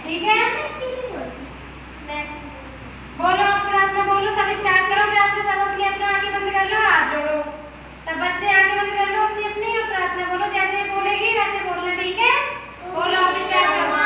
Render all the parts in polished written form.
ठीक है, बोलो प्रार्थना, बोलो सब स्टार्ट करो प्रार्थना। सब अपनी अपनी आंखें बंद कर लो और हाथ जोड़ो। सब बच्चे आंखें बंद कर लो अपनी अपनी और प्रार्थना बोलो। जैसे बोलेगी वैसे बोलना, ठीक है? बोलो अब स्टार्ट करो।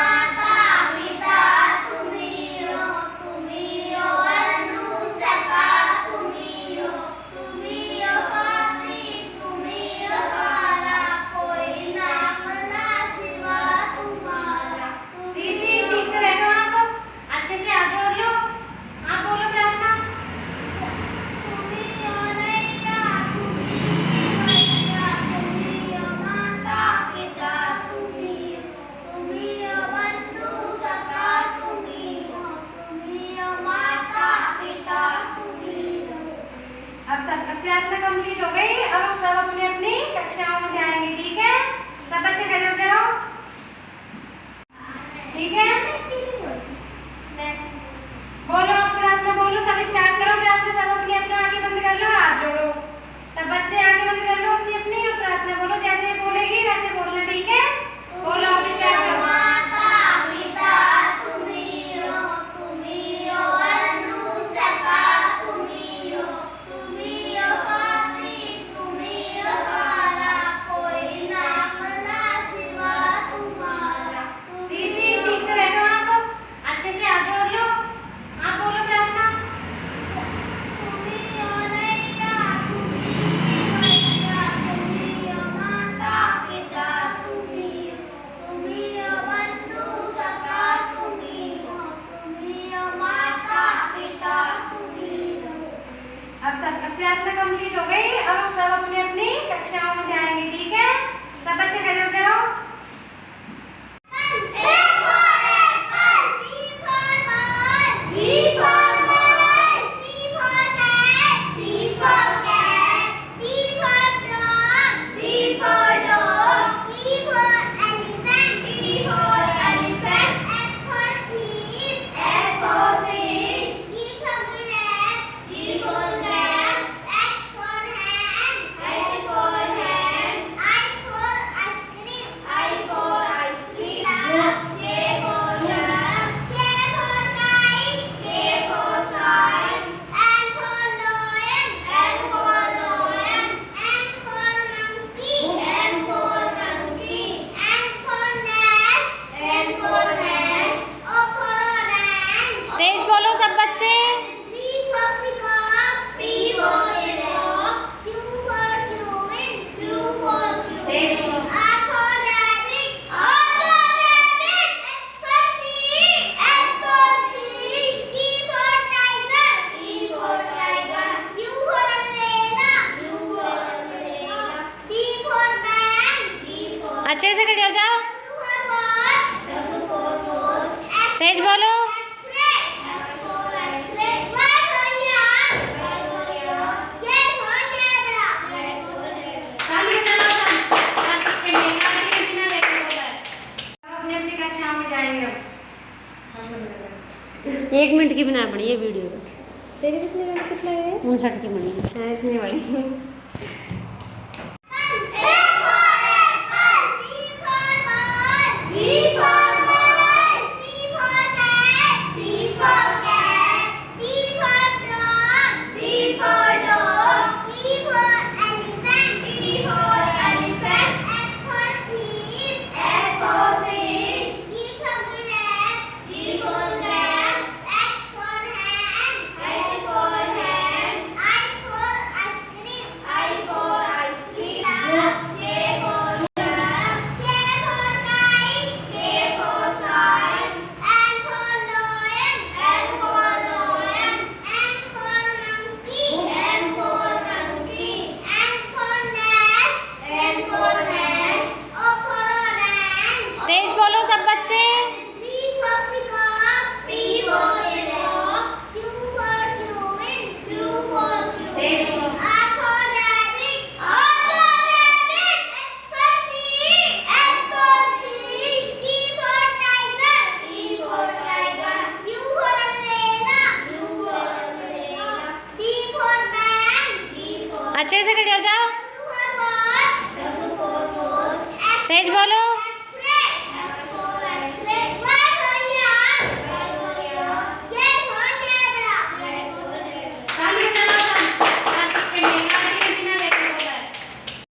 प्रार्थना कंप्लीट हो गई। अब हम सब अपनी अपनी कक्षाओं में जाएंगे, ठीक है? सब बच्चे खड़े हो जाओ, ठीक है? बोलो अब प्रार्थना, बोलो सब स्टार्ट करो प्रार्थना। सब अपनी अपनी आंखें बंद कर लो और हाथ जोड़ो। सब बच्चे आंखें बंद कर लो अपनी अपनी और प्रार्थना बोलो। जैसे बोलेगी वैसे बोलना, ठीक है? बोलो अब स्टार्ट करो। अब सब प्रार्थना कंप्लीट हो गई। अब हम सब अपनी अपनी कक्षाओं में जाएंगे, ठीक है? सब बच्चे खड़े हो जाओ। अच्छे से खड़े हो जाओ, तेज बोलो। अपनी अपनी कक्षाओं में जाएंगे। 1 मिनट की बना पड़ी है वीडियो। तेरी कितने मिनट कितने 59 की बनी है। इतनी बड़ी।